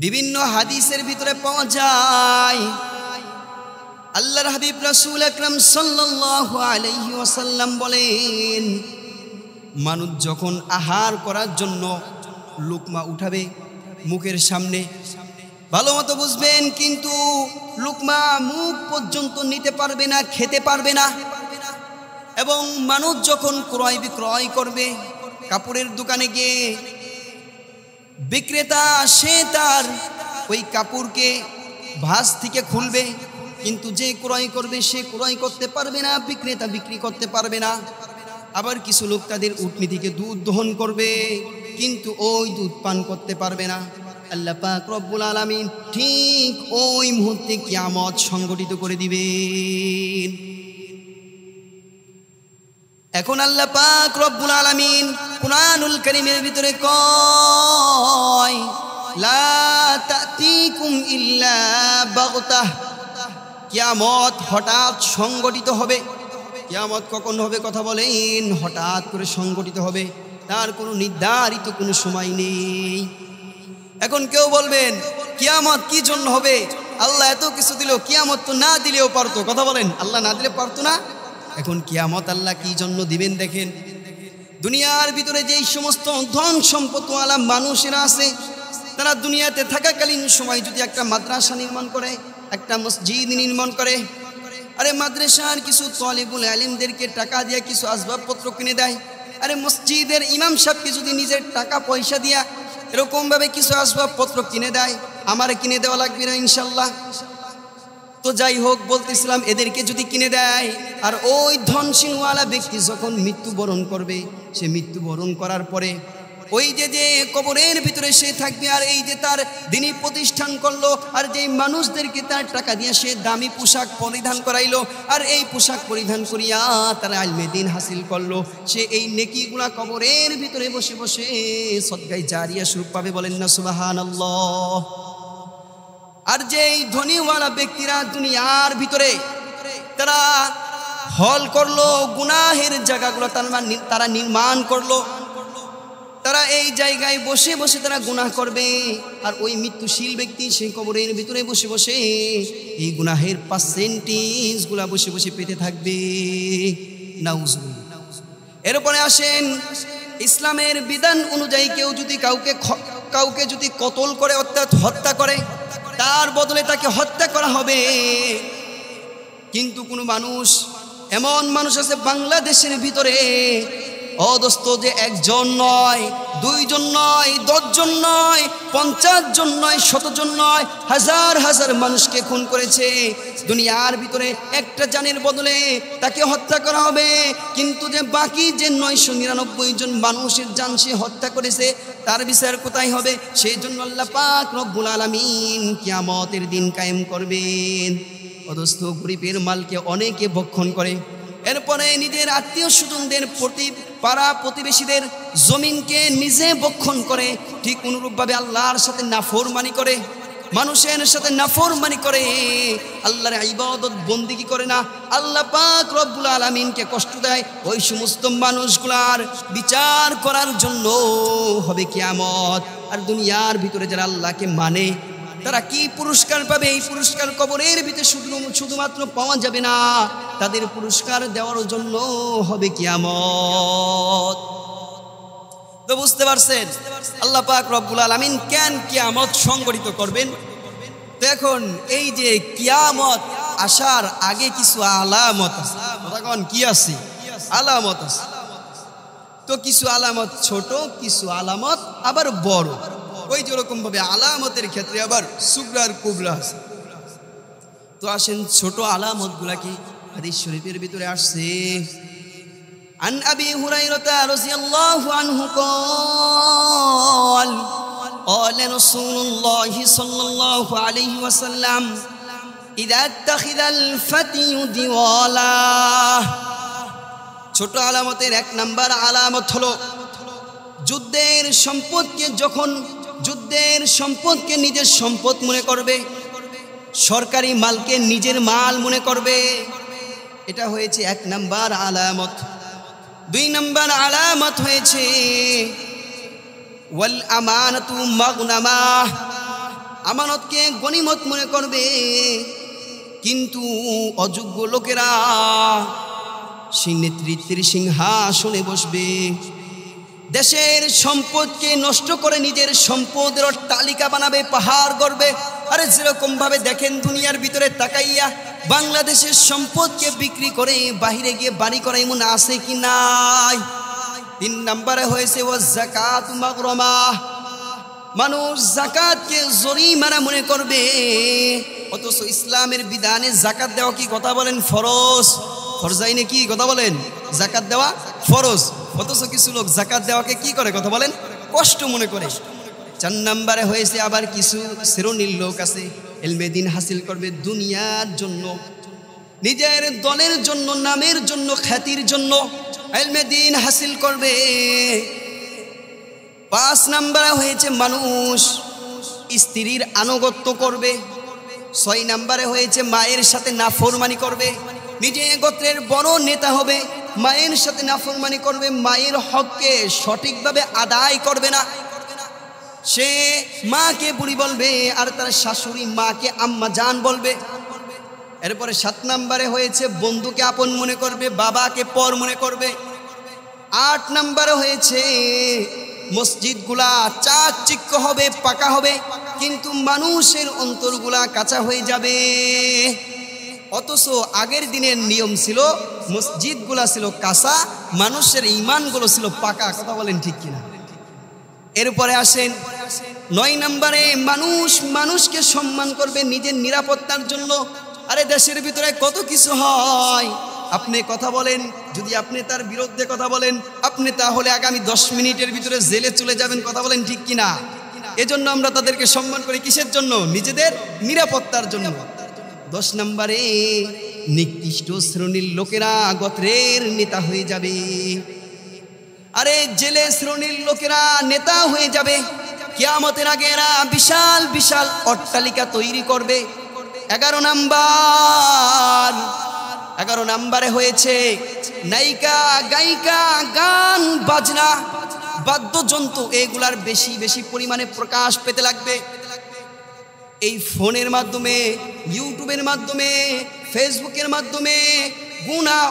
বিভিন্ন হাদিসের ভিতরে পাওয়া যায় আল্লাহর হাবিব রাসূল আকরাম সাল্লাল্লাহু আলাইহি ওয়াসাল্লাম বলেন, মানুষ যখন আহার করার জন্য লুকমা উঠাবে মুখের সামনে, ভালো মতো বুঝবেন, কিন্তু লুকমা মুখ পর্যন্ত নিতে পারবে না, খেতে পারবে না। এবং মানুষ যখন ক্রয় বিক্রয় করবে, কাপড়ের দোকানে গিয়ে বিক্রেতা সে তার ওই কাপড়কে ভাঁজ থেকে খুলবে, কিন্তু যে ক্রয় করবে সে ক্রয় করতে পারবে না, বিক্রেতা বিক্রি করতে পারবে না। আবার কিছু লোক তাদের উটনি থেকে দুধ দহন করবে, কিন্তু ওই দুধ পান করতে পারবে না। আল্লাহ পাক রব্বুল আলামিন ঠিক ওই মুহূর্তে কিয়ামত সংগঠিত করে দিবেন। এখন আল্লাহ পাক রব্বুল আলামিন কুরআনুল কারীমের ভিতরে কয়, লা তাতিকুম ইল্লা বাগতাহ, কিয়ামত হঠাৎ সংগঠিত হবে। কিয়ামত কখন হবে কথা বলেন? হঠাৎ করে সংগঠিত হবে, তার কোনো নির্ধারিত কোনো সময় নেই। এখন কেউ বলবেন কিয়ামত কি জন্য হবে? আল্লাহ এত কিছু দিল, কিয়ামত তো না দিলেও পারতো, কথা বলেন, আল্লাহ না দিলে পারতো না? এখন কিয়ামত আল্লাহ কি জন্য দিবেন দেখেন। দুনিয়ার ভিতরে যেই সমস্ত ধন সম্পদওয়ালা মানুষেরা আছে, তারা দুনিয়াতে থাকাকালীন সময় যদি একটা মাদ্রাসা নির্মাণ করে, একটা মসজিদ নির্মাণ করে, আরে মাদ্রাসার কিছু তালিবুল ইলমদেরকে টাকা দিয়ে কিছু আসবাবপত্র কিনে দেয়, আরে মসজিদের ইমাম সাহেবকে যদি নিজের টাকা পয়সা দিয়া এরকমভাবে কিছু আসবাবপত্র কিনে দেয়, আমার কিনে দেওয়া লাগবে না ইনশাল্লাহ। তো যাই হোক, বলতেছিলাম এদেরকে যদি কিনে দেয়, আর ওই ধনশীলওয়ালা ব্যক্তি যখন মৃত্যুবরণ করবে, সে মৃত্যুবরণ করার পরে ওই যে কবরের ভিতরে সে থাকবে, আর এই যে তার দিনী প্রতিষ্ঠান করলো, আর যেই মানুষদেরকে তার টাকা দিয়ে সে দামি পোশাক পরিধান করাইলো, আর এই পোশাক পরিধান করিয়া তারা ইলমে দ্বীন হাসিল করলো, সে এই নেকিগুলা কবরের ভিতরে বসে বসে সদকায়ে জারিয়া স্বরূপ পাবে, বলেন না সুবহানাল্লাহ। আর যেই ধনীওয়ালা ব্যক্তিরা দুনিয়ার ভিতরে তারা হল করলো, গুনাহের জায়গাগুলো তারা নির্মাণ করলো, তারা এই জায়গায় বসে বসে তারা গুনাহ করবে, আর ওই মৃত্যুশীল ব্যক্তি সেই কবরের ভিতরে বসে বসে এই গুনাহের পার্সেন্টেজগুলা বসে বসে পেতে থাকবে। নাউজুবিল্লাহ। এরপরে আসেন, ইসলামের বিধান অনুযায়ী কেউ যদি কাউকে যদি কতল করে, অর্থাৎ হত্যা করে, তার বদলে তাকে হত্যা করা হবে। কিন্তু কোনো মানুষ, এমন মানুষ আছে বাংলাদেশের ভিতরে, দোস্ত, যে একজন নয়, দুইজন নয়, 10 জন নয়, 50 জন নয়, 100 জন নয়, হাজার হাজার মানুষকে খুন করেছে। দুনিয়ার ভিতরে একটা জানের বদলে তাকে হত্যা করা হবে, কিন্তু যে বাকি যে 999 জন মানুষের জান সে হত্যা করেছে, তার বিচার কোথায় হবে? সেই জন্য আল্লাহ পাক রব্বুল আলামিন কিয়ামতের দিন কায়েম করবেন। দোস্ত, গরিবের মালকে অনেকে ভক্ষণ করে, এরপরে নিজের আত্মীয় স্বজনদের পাড়া প্রতিবেশীদের জমিনকে নিজে ভক্ষণ করে, ঠিক অনুরূপভাবে আল্লাহর সাথে নাফরমানি করে, মানুষের সাথে নাফরমানি করে, আল্লাহর ইবাদত বন্দেগী করে না, আল্লাহ পাক রব্বুল আলামিনকে কষ্ট দেয়। ওই সমস্ত মানুষগুলার বিচার করার জন্য হবে কিয়ামত। আর দুনিয়ার ভিতরে যারা আল্লাহকে মানে, তারা কি পুরস্কার পাবে? এই পুরস্কার কবরের ভিতরে শুধুমাত্র পাওয়া যাবে না, তাদের পুরস্কার দেওয়ার জন্য হবে কিয়ামত। তো বুঝতে পারছেন আল্লাহ পাক রব্বুল আলামিন কেন কিয়ামত সংগঠিত করবেন? তো এখন এই যে কিয়ামত আসার আগে কিছু আলামত আছে, তখন কি আছে? আলামত আছে। তো কিছু আলামত ছোট, কিছু আলামত আবার বড়। ওই যেরকম ভাবে আলামতের ক্ষেত্রে আবার সুগরা আর কুবরা আছে। তো আসেন ছোট আলামত গুলা কি হাদিস শরীফের ভিতরে আসছে। আন আবি হুরায়রা রাদিয়াল্লাহু আনহু قال قال رسول الله صلى الله عليه وسلم اذا اتخذ الفتي ديوالا। ছোট আলামতের এক নাম্বার আলামত হলো যুদ্ধের সম্পদকে নিজের সম্পদ মনে করবে, সরকারি মালকে নিজের মাল মনে করবে। এটা হয়েছে এক নাম্বার আলামত। 2 নাম্বার আলামত হয়েছে ওয়াল আমানাতু মাগনামা, আমানতকে গনিমত মনে করবে, কিন্তু অযোগ্য লোকেরা সেই নেতৃত্বের সিংহাসনে বসবে। দেশের সম্পদকে নষ্ট করে নিজের সম্পদের তালিকা বানাবে, পাহাড় গড়বে। আরে যেরকম ভাবে দেখেন দুনিয়ার ভিতরে তাকাইয়া বাংলাদেশের সম্পদকে বিক্রি করে বাহিরে গিয়ে বাড়ি করা এমন আছে কি নাই? 3 নম্বরে হয়েছে ও যাকাত মাগরমা, মানুষ যাকাতকে জরিমানা মনে করবে। অথচ ইসলামের বিধানে যাকাত দেওয়া কি কথা বলেন ফরজ, ফরজাইনে কি কথা বলেন যাকাত দেওয়া ফরজ। অথচ কিছু লোক যাকাত দেওয়াকে কি করে কথা বলেন কষ্ট মনে করে। 4 নম্বরে হয়েছে আবার কিছু শ্রেণীর লোক আছে ইলমে দ্বীন হাসিল করবে দুনিয়ার জন্য, নিজের দলের জন্য, নামের জন্য, খ্যাতির জন্য ইলমে দ্বীন হাসিল করবে। 5 নম্বরে হয়েছে মানুষ স্ত্রীর আনুগত্য করবে। 6 নম্বরে হয়েছে মায়ের সাথে নাফরমানি করবে, নিজে গোত্রের বড় নেতা হবে, মায়ের সাথে নাফরমানি করবে, মায়ের হককে সঠিকভাবে আদায় করবে না। সে মাকে বুড়ি বলবে আর তার শাশুড়ি মাকে আম্মা জান বলবে। এরপরে 7 নম্বরে হয়েছে বন্ধুকে আপন মনে করবে, বাবাকে পর মনে করবে। 8 নম্বরে হয়েছে মসজিদগুলা চাকচিক্য হবে, পাকা হবে, কিন্তু মানুষের অন্তরগুলা কাঁচা হয়ে যাবে। অথচ আগের দিনের নিয়ম ছিল মসজিদগুলা ছিল কাঁচা, মানুষের ঈমানগুলো ছিল পাকা। কথা বলেন ঠিক কিনা? এরপরে আসেন 9 নম্বরে মানুষ মানুষকে সম্মান করবে নিজের নিরাপত্তার জন্য। আরে দেশের ভিতরে কত কিছু হয়, আপনি কথা বলেন, যদি আপনি তার বিরুদ্ধে কথা বলেন আপনি তাহলে আগামী 10 মিনিটের ভিতরে জেলে চলে যাবেন। কথা বলেন ঠিক কিনা? এজন্য আমরা তাদেরকে সম্মান করি কিসের জন্য? নিজেদের নিরাপত্তার জন্য। 10 নম্বরে নিকৃষ্ট শ্রেণীর লোকেরা গোত্রের নেতা হয়ে যাবে। আরে জেলে শ্রেণীর লোকেরা নেতা হয়ে যাবে, কিয়ামতের আগে এরা বিশাল বিশাল অট্টালিকা তৈরি করবে। 11 নম্বরে হয়েছে নায়িকা, গায়িকা, গান বাজনা, বাদ্যযন্ত্র, এগুলার বেশি বেশি পরিমাণে প্রকাশ পেতে লাগবে। এই ফোনের মাধ্যমে, ইউটিউবের মাধ্যমে, ফেসবুকের মাধ্যমে গুনাহ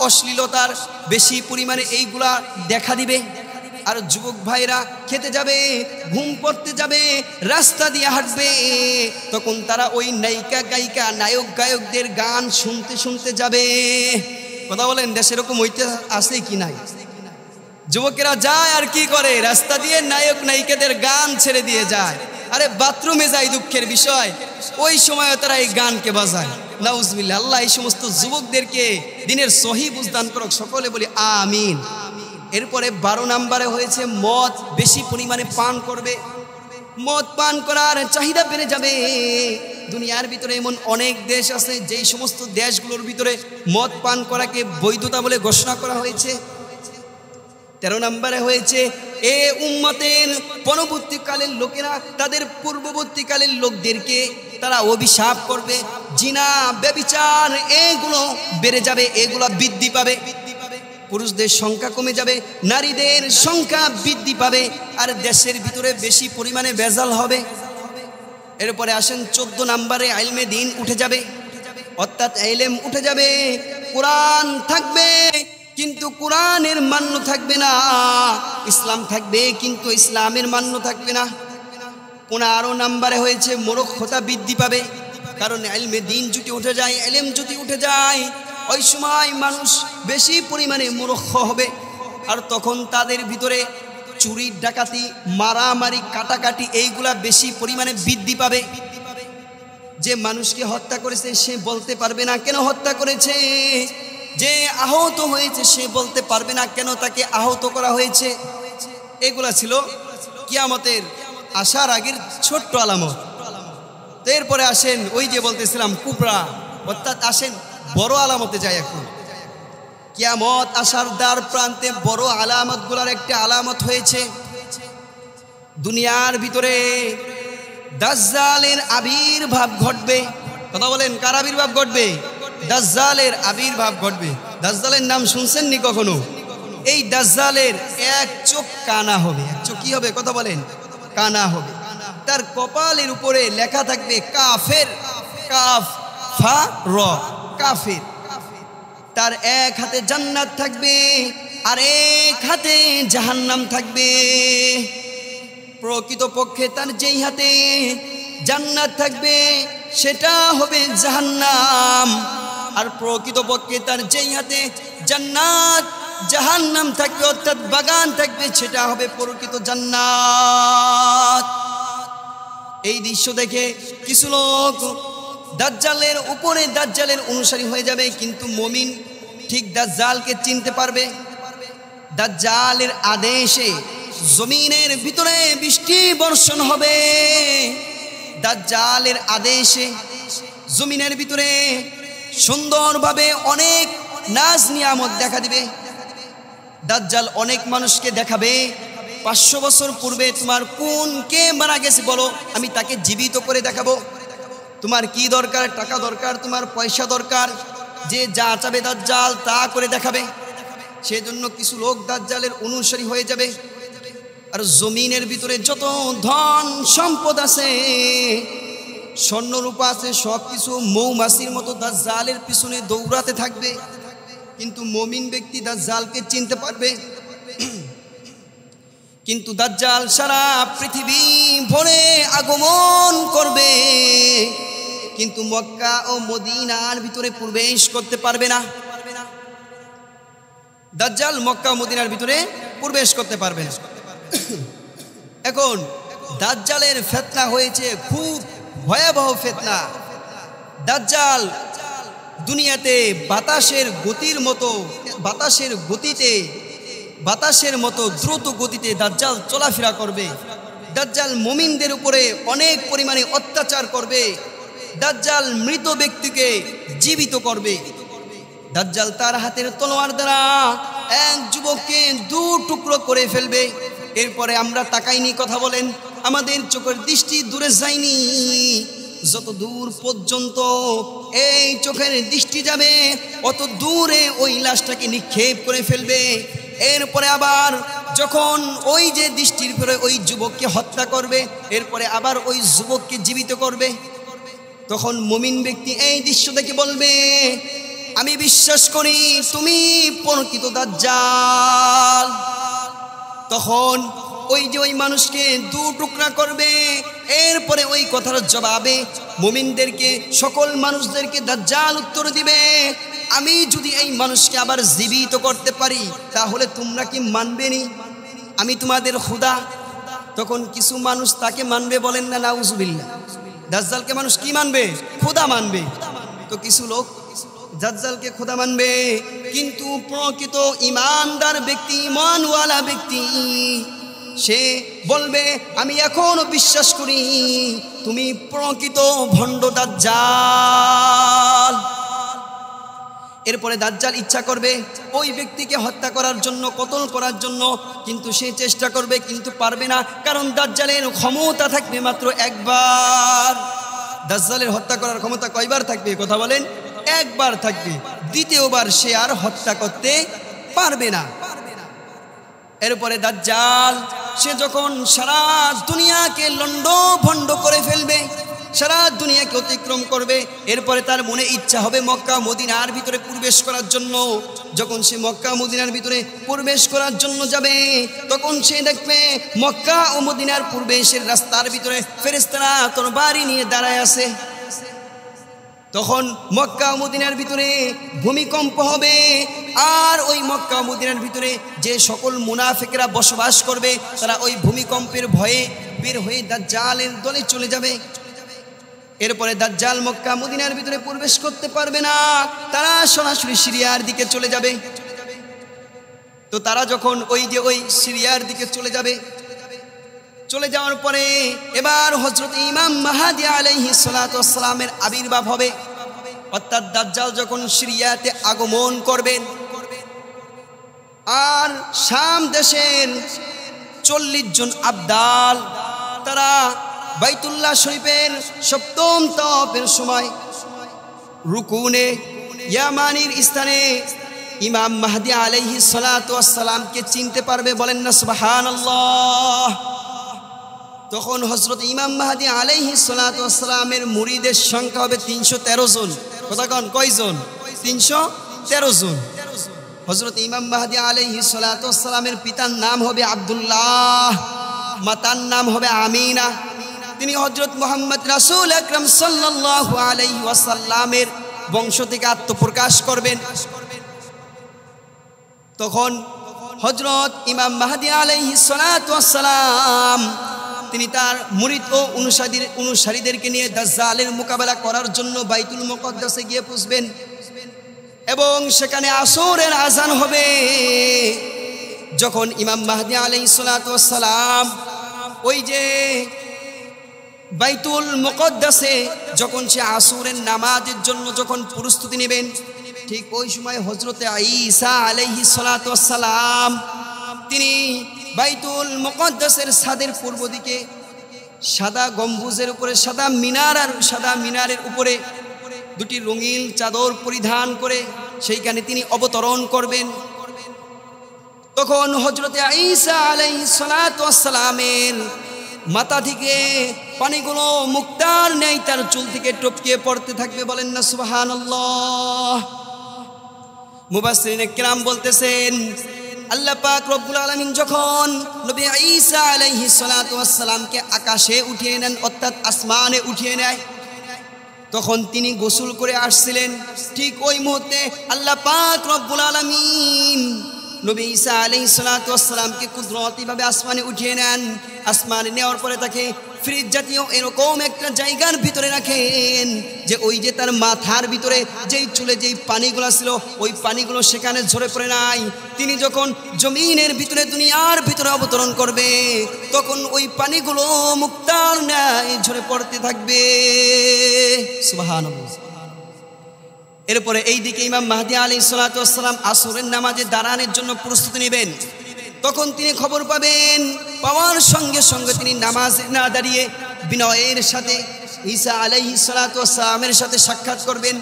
অশ্লীলতার বেশি পরিমাণে এইগুলা দেখা দিবে। আর যুবক ভাইরা খেতে যাবে, ঘুম পড়তে যাবে, রাস্তা দিয়ে হাঁটবে, তখন তারা ওই নায়িকা গায়িকা, নায়ক গায়কদের গান শুনতে শুনতে যাবে। কথা বলেন দেশে এরকম হইতে আছে কি নাই? যুবকেরা যায় আর কি করে, রাস্তা দিয়ে নায়ক নায়িকাদের গান ছেড়ে দিয়ে যায়। আরে বাথরুমে যায়, দুঃখের বিষয় ওই সময় তারা এই গানকে বাজায়। নাউজুবিল্লাহ। আল্লাহ এই সমস্ত যুবকদেরকে দিনের সহি বুঝদান করুক, সকলে বলি আমিন। এরপরে 12 নম্বরে হয়েছে মদ বেশি পরিমাণে পান করবে, মদ পান করার চাহিদা বেড়ে যাবে। দুনিয়ার ভিতরে এমন অনেক দেশ আছে যেই সমস্ত দেশগুলোর ভিতরে মদ পান করাকে বৈধতা বলে ঘোষণা করা হয়েছে। 13 নম্বরে হয়েছে এ উম্মতের পরবর্তীকালের লোকেরা তাদের পূর্ববর্তীকালের লোকদেরকে তারা অভিশাপ করবে। জিনা, ব্যভিচার এগুলো বেড়ে যাবে, এগুলো বৃদ্ধি পাবে। পুরুষদের সংখ্যা কমে যাবে, নারীদের সংখ্যা বৃদ্ধি পাবে, আর দেশের ভিতরে বেশি পরিমাণে ভেজাল হবে। এরপরে আসেন 14 নম্বরে ইলমে দ্বীন উঠে যাবে, অর্থাৎ ইলম উঠে যাবে। কোরআন থাকবে কিন্তু কোরআনের মান্য থাকবে না, ইসলাম থাকবে কিন্তু ইসলামের মান্য থাকবে না। 15 নম্বরে হয়েছে মূর্খতা বৃদ্ধি পাবে, কারণ ইলমে দ্বীন যদি উঠে যায়, ইলম যদি উঠে যায়, ওই সময় মানুষ বেশি পরিমাণে মূর্খ হবে। আর তখন তাদের ভিতরে চুরি, ডাকাতি, মারামারি, কাটাকাটি এইগুলা বেশি পরিমাণে বৃদ্ধি পাবে। যে মানুষকে হত্যা করেছে সে বলতে পারবে না কেন হত্যা করেছে, যে আহত হয়েছে সে বলতে পারবে না কেন তাকে আহত করা হয়েছে। এগুলা ছিল কিয়ামতের আসার আগের ছোট্ট আলামত। তো এরপরে আসেন ওই যে বলতেছিলাম কুবরা, অর্থাৎ আসেন বড় আলামতে যায়। এখন কিয়ামত আসার দ্বার প্রান্তে বড় আলামতগুলার একটা আলামত হয়েছে। দুনিয়ার ভিতরে দাজ্জালের আবির্ভাব ঘটবে। কথা বলেন কার আবির্ভাব ঘটবে? দাজ্জালের আবির্ভাব ঘটবে। দাজ্জালের নাম শুনছেন নি কখনো? এই দাজ্জালের এক চোখ কানা হবে। এক চোখ কি হবে? কথা বলেন কানা হবে। তার কপালের উপরে লেখা থাকবে কাফের, কাফ ফা র, কাফের। তার এক হাতে জান্নাত থাকবে আর এক হাতে জাহান্নাম থাকবে। প্রকৃতপক্ষে তার যেই হাতে জান্নাত থাকবে সেটা হবে জাহান্নাম, আর প্রকৃতপক্ষে তার যেই হাতে জান্নাত জাহান্নাম থাকবে অর্থাৎ বাগান থাকবে সেটা হবে প্রকৃত জান্নাত। এই দৃশ্য দেখে কিছু লোক দাজ্জালের উপরে দাজ্জালের অনুসারী হয়ে যাবে, কিন্তু মুমিন ঠিক দাজ্জালকে চিনতে পারবে। দাজ্জালের আদেশে জমিনের ভিতরে বৃষ্টি বর্ষণ হবে, দাজ্জালের আদেশে জমিনের ভিতরে সুন্দরভাবে অনেক নাজ নিয়ামত দেখা দিবে। দাজ্জাল অনেক মানুষকে দেখাবে 500 বছর পূর্বে তোমার কোন কে মারা গেছে বলো, আমি তাকে জীবিত করে দেখাবো। তোমার কি দরকার, টাকা দরকার, তোমার পয়সা দরকার, যে যা চাবে দাজ্জাল তা করে দেখাবে। সেজন্য কিছু লোক দাজ্জালের অনুসারী হয়ে যাবে। আর জমিনের ভিতরে যত ধন সম্পদ আছে, স্বর্ণরূপা আছে, সব কিছু মৌমাছির মতো দাজ্জালের পিছনে দৌড়াতে থাকবে, কিন্তু মুমিন ব্যক্তি দাজ্জালকে চিনতে পারবে। কিন্তু দাজ্জাল সারা পৃথিবী ভরে আগমন করবে, কিন্তু মক্কা ও মদিনার ভিতরে প্রবেশ করতে পারবে না। দাজ্জাল মক্কা ও মদিনার ভিতরে প্রবেশ করতে পারবে না। এখন দাজ্জালের ফিতনা হয়েছে খুব ভয়াবহ ফিতনা। দাজ্জাল দুনিয়াতে বাতাসের গতির মতো, বাতাসের মতো দ্রুত গতিতে দাজ্জাল চলাফেরা করবে। দাজ্জাল মুমিনদের উপরে অনেক পরিমাণে অত্যাচার করবে। দাজ্জাল মৃত ব্যক্তিকে জীবিত করবে। দাজ্জাল তার হাতের তলোয়ার দ্বারা এক যুবককে 2 টুকরো করে ফেলবে। এরপরে আমরা তাকাইনি, কথা বলেন, আমাদের চোখের দৃষ্টি দূরে যায়নি। যত দূর পর্যন্ত এই চোখের দৃষ্টি যাবে অত দূরে ওই লাশটাকে নিক্ষেপ করে ফেলবে। এরপরে আবার যখন ওই যে দৃষ্টির পরে ওই যুবককে হত্যা করবে, এরপরে আবার ওই যুবককে জীবিত করবে। তখন মুমিন ব্যক্তি এই দৃশ্য দেখে বলবে, আমি বিশ্বাস করি তুমি প্রকৃত দাজ্জাল। তখন ওই যে ওই মানুষকে 2 টুকরা করবে। এরপরে ওই কথার জবাবে মুমিনদেরকে, সকল মানুষদেরকে দাজ্জাল উত্তর দিবে, আমি যদি এই মানুষকে আবার জীবিত করতে পারি তাহলে তোমরা কি মানবে নি আমি তোমাদের খোদা? তখন কিছু মানুষ তাকে মানবে, বলেন না নাউজুবিল্লাহ। দাজ্জালকে মানুষ কি মানবে? খোদা মানবে। তো কিছু লোক দাজ্জালকে খোদা মানবে, কিন্তু প্রকৃত ইমানদার ব্যক্তি, ইমানওয়ালা ব্যক্তি, সে বলবে আমি এখনো বিশ্বাস করি তুমি প্রকৃত ভণ্ড দাজ্জাল। এরপরে দাজ্জাল ইচ্ছা করবে ওই ব্যক্তিকে হত্যা করার জন্য, কতল করার জন্য, কিন্তু সে চেষ্টা করবে কিন্তু পারবে না, কারণ দাজ্জালের ক্ষমতা থাকবে মাত্র একবার। দাজ্জালের হত্যা করার ক্ষমতা কয়বার থাকবে? কথা বলেন, একবার থাকবে। দ্বিতীয়বার সে আর হত্যা করতে পারবে না। এরপরে দাজ্জাল সে যখন সারা দুনিয়াকে লন্ডভন্ড করে ফেলবে, সারা দুনিয়াকে অতিক্রম করবে, এরপরে তার মনে ইচ্ছা হবে মক্কা মদিনার ভিতরে প্রবেশ করার জন্য। যখন সে মক্কা মদিনার ভিতরে প্রবেশ করার জন্য যাবে, তখন সে দেখবে মক্কা ও মদিনার প্রবেশের রাস্তার ভিতরে ফেরেশতারা তরবারি নিয়ে দাঁড়ায় আছে। তখন মক্কা ও মদিনার ভিতরে ভূমিকম্প হবে, আর ওই মক্কা ও মদিনার ভিতরে যে সকল মুনাফিকরা বসবাস করবে তারা ওই ভূমিকম্পের ভয়ে বের হয়ে দাজ্জালের দলে চলে যাবে। এরপরে দাজ্জাল মক্কা মদিনার ভিতরে প্রবেশ করতে পারবে না, তারা সরাসরি সিরিয়ার দিকে চলে যাবে। তো তারা যখন ওই সিরিয়ার দিকে চলে যাবে, চলে যাওয়ার পরে এবার হযরত ইমাম মাহদী আলাইহিস সালাতু ওয়াস সালামের আবির্ভাব হবে। অর্থাৎ দাজ্জাল যখন সিরিয়াতে আগমন করবেন, আর শাম দেশের 40 জন আবদাল তারা বাইতুল্লাহ শরীফের 7ম তাওয়াফের সময় রুকুনে ইয়ামানির স্থানে ইমাম মাহদী আলাইহিস সালাতু ওয়াস সালামকে চিনতে পারবে, বলেন না সুবহানাল্লাহ। তখন হযরত ইমাম মাহদী আলাইহিস সালাতু ওয়াস সালামের মুরিদের সংখ্যা হবে 313 জন। কথা কোন কয়জন? 313 জন। হযরত ইমাম মাহদী আলাইহিস সালাতু ওয়াস সালামের পিতার নাম হবে আব্দুল্লাহ, মাতার নাম হবে আমিনা। তিনি হযরত মুহাম্মদ রাসূল আকরাম সাল্লাল্লাহু আলাইহি ওয়াসাল্লামের বংশ থেকে আত্মপ্রকাশ করবেন। তখন হযরত ইমাম মাহদী আলাইহিস সালাতু ওয়াস সালাম তিনি তার মুরিদ ও অনুসারীদেরকে নিয়ে দাজ্জালের মোকাবেলা করার জন্য বাইতুল মুকদ্দাসে গিয়ে পৌঁছবেন এবং সেখানে আসরের আজান হবে। যখন ইমাম মাহদী আলাইহিস সালাতু ওয়াস সালাম ওই যে বাইতুল মুকদ্দাসে যখন সে আসরের নামাজের জন্য যখন প্রস্তুতি নেবেন, ঠিক ওই সময় হযরতে ঈসা আলাইহিস সালাতু ওয়াস সালাম তিনি বাইতুল মুকদ্দাসের ছাদের পূর্ব দিকে সাদা গম্বুজের উপরে সাদা মিনারের উপরে দুটি রঙিন চাদর পরিধান করে সেইখানে তিনি অবতরণ করবেন। তখন হযরতে ঈসা আলাইহিস সালাতু ওয়াস সালামের মাথা থেকে পানিগুলো মুক্তার ন্যায় তার চুল থেকে টপকে পড়তে থাকবে। বলেন না সুবহানাল্লাহ। মুফাসসিরিনে কিরাম বলতেছেন আল্লাহ পাক রব্বুল আলামিন যখন নবী ঈসা আলাইহিস সালাতু ওয়াস সালামকে আকাশে উঠিয়ে নেন, অর্থাৎ আসমানে উঠিয়ে নেয়, তখন তিনি গোসল করে আসছিলেন। ঠিক ওই মুহূর্তে আল্লাহ পাক রব্বুল আলামিন নবী ঈসা আলাইহিস সালাতু ওয়াস সালামকে কুদরতিভাবে আসমানে উঠিয়ে নেন। আসমানে নেওয়ার পরে তাকে ফ্রিজ জাতীয় এরকম একটা জায়গার ভিতরে রাখেন যে ওই যে তার মাথার ভিতরে যেই চুলে যেই পানিগুলো ছিল ওই পানিগুলো সেখানে ঝরে পড়ে নাই। তিনি যখন জমিনের ভিতরে দুনিয়ার ভিতরে অবতরণ করবে তখন ওই পানিগুলো মুক্তার ন্যায় ঝরে পড়তে থাকবে। সুবহানাল্লাহ। এরপরে এইদিকে ইমাম মাহদী আলাইহিস সালাতু ওয়াস সালাম আসরের নামাজে দাঁড়ানোর জন্য প্রস্তুতি নেবেন। তখন তিনি খবর পাবেন, পাওয়ার সঙ্গে সঙ্গে তিনি নামাজে না দাঁড়িয়ে বিনয়ের সাথে ঈসা আলাইহিস সালাতু ওয়াস সালামের সাথে সাক্ষাৎ করবেন।